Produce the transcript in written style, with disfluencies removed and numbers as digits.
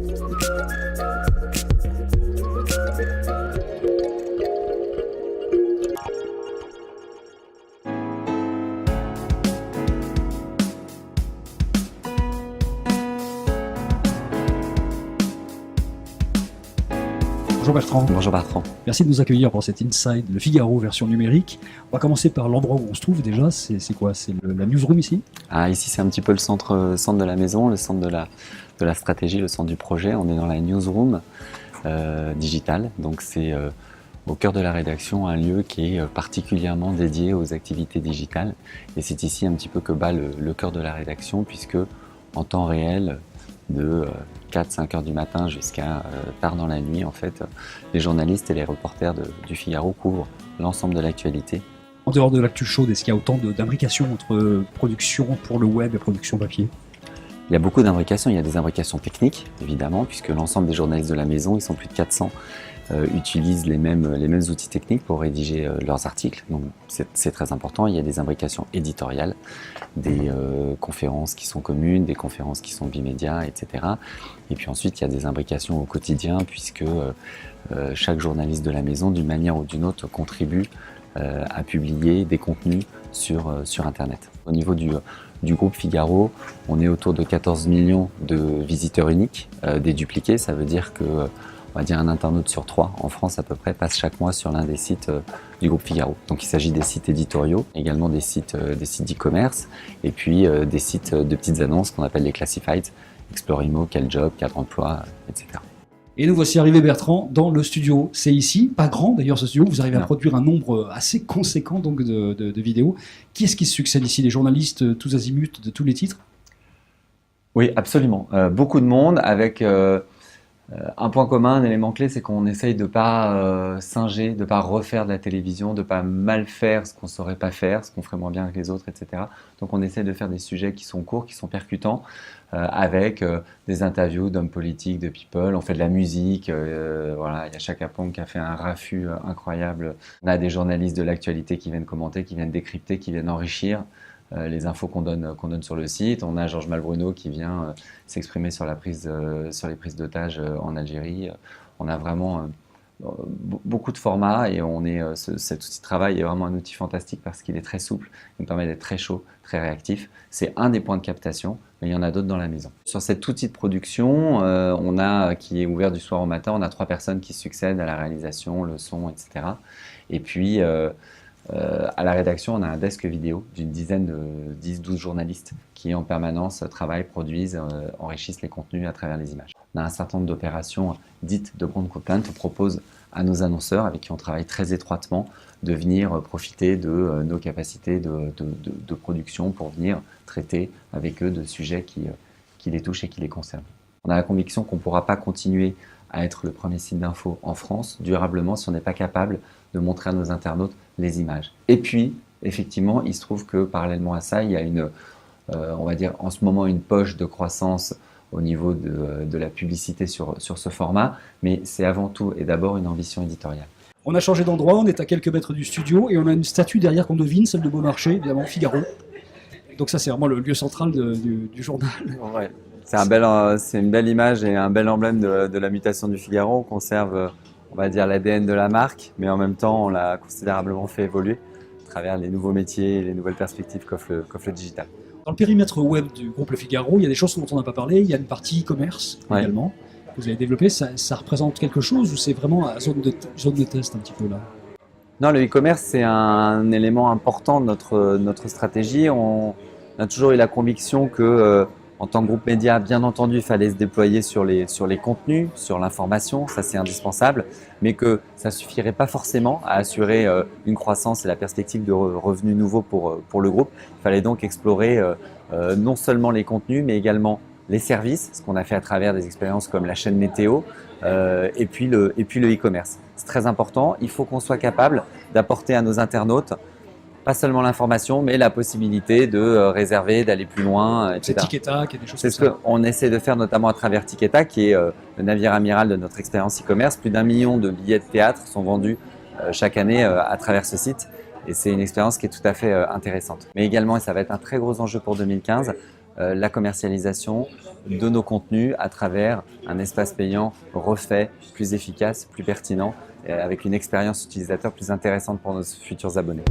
Bonjour Bertrand. Bonjour Bertrand. Merci de nous accueillir pour cet Inside, le Figaro version numérique. On va commencer par l'endroit où on se trouve déjà. C'est quoi? C'est la newsroom ici? Ici, c'est un petit peu le centre de la maison, le centre de la stratégie, le centre du projet. On est dans la newsroom digitale. Donc c'est au cœur de la rédaction un lieu qui est particulièrement dédié aux activités digitales. Et c'est ici un petit peu que bat le cœur de la rédaction, puisque en temps réel, de 4-5 heures du matin jusqu'à tard dans la nuit, en fait, les journalistes et les reporters du Figaro couvrent l'ensemble de l'actualité. En dehors de l'actu chaude, est-ce qu'il y a autant d'imbrication entre production pour le web et production papier? Il y a beaucoup d'imbrications. Il y a des imbrications techniques, évidemment, puisque l'ensemble des journalistes de la maison, ils sont plus de 400, utilisent les mêmes outils techniques pour rédiger leurs articles. Donc c'est très important. Il y a des imbrications éditoriales, des conférences qui sont communes, des conférences qui sont bimédias, etc. Et puis ensuite, il y a des imbrications au quotidien, puisque chaque journaliste de la maison, d'une manière ou d'une autre, contribue à publier des contenus sur Internet. Au niveau du groupe Figaro, on est autour de 14 millions de visiteurs uniques, dédupliqués. Ça veut dire que on va dire un internaute sur 3 en France à peu près passe chaque mois sur l'un des sites du groupe Figaro. Donc il s'agit des sites éditoriaux, également des sites d'e-commerce et puis des sites de petites annonces qu'on appelle les classifieds, Explorimo, Quel Job, Cadre Emploi, etc. Et nous voici arrivés, Bertrand, dans le studio. C'est ici, pas grand d'ailleurs ce studio, vous arrivez à produire un nombre assez conséquent donc, de vidéos. Qui est-ce qui se succède ici? Les journalistes tous azimuts de tous les titres? Oui, absolument. Beaucoup de monde avec un point commun, un élément clé, c'est qu'on essaye de ne pas singer, de ne pas refaire de la télévision, de ne pas mal faire ce qu'on ne saurait pas faire, ce qu'on ferait moins bien que les autres, etc. Donc on essaye de faire des sujets qui sont courts, qui sont percutants, avec des interviews d'hommes politiques, de people. On fait de la musique, voilà, il y a Chaka Ponk qui a fait un raffut incroyable. On a des journalistes de l'actualité qui viennent commenter, qui viennent décrypter, qui viennent enrichir les infos qu'on donne sur le site. On a Georges Malbruno qui vient s'exprimer sur les prises d'otages en Algérie. On a vraiment beaucoup de formats et cet outil de travail est vraiment un outil fantastique parce qu'il est très souple, il nous permet d'être très chaud, très réactif. C'est un des points de captation, mais il y en a d'autres dans la maison. Sur cet outil de production, qui est ouvert du soir au matin, on a 3 personnes qui succèdent à la réalisation, le son, etc. Et puis à la rédaction, on a un desk vidéo d'une dizaine de 10-12 journalistes qui en permanence travaillent, produisent, enrichissent les contenus à travers les images. On a un certain nombre d'opérations dites de grande content. On propose à nos annonceurs, avec qui on travaille très étroitement, de venir profiter de nos capacités de production pour venir traiter avec eux de sujets qui les touchent et qui les concernent. On a la conviction qu'on ne pourra pas continuer à être le premier site d'info en France durablement si on n'est pas capable de montrer à nos internautes les images. Et puis, effectivement, il se trouve que parallèlement à ça, il y a on va dire en ce moment une poche de croissance au niveau de la publicité sur ce format, mais c'est avant tout et d'abord une ambition éditoriale. On a changé d'endroit, on est à quelques mètres du studio et on a une statue derrière qu'on devine, celle de Beaumarchais, évidemment, Figaro. Donc ça, c'est vraiment le lieu central du journal. Ouais. C'est une belle image et un bel emblème de la mutation du Figaro. On conserve, on va dire, l'ADN de la marque, mais en même temps, on l'a considérablement fait évoluer à travers les nouveaux métiers et les nouvelles perspectives qu'offre le digital. Dans le périmètre web du groupe Le Figaro, il y a des choses dont on n'a pas parlé. Il y a une partie e-commerce également que vous avez développé. Ça représente quelque chose ou c'est vraiment à zone de test un petit peu là? Non, le e-commerce, c'est un élément important de notre stratégie. On a toujours eu la conviction que en tant que groupe média, bien entendu, il fallait se déployer sur les contenus, sur l'information, ça c'est indispensable, mais que ça ne suffirait pas forcément à assurer une croissance et la perspective de revenus nouveaux pour le groupe. Il fallait donc explorer non seulement les contenus, mais également les services, ce qu'on a fait à travers des expériences comme la chaîne météo et puis le e-commerce. C'est très important, il faut qu'on soit capable d'apporter à nos internautes pas seulement l'information, mais la possibilité de réserver, d'aller plus loin, etc. C'est Tiketa, qui a des choses comme ça. C'est ce qu'on essaie de faire notamment à travers Tiketa, qui est le navire amiral de notre expérience e-commerce. Plus d'1 million de billets de théâtre sont vendus chaque année à travers ce site. Et c'est une expérience qui est tout à fait intéressante. Mais également, et ça va être un très gros enjeu pour 2015, la commercialisation de nos contenus à travers un espace payant refait, plus efficace, plus pertinent, avec une expérience utilisateur plus intéressante pour nos futurs abonnés.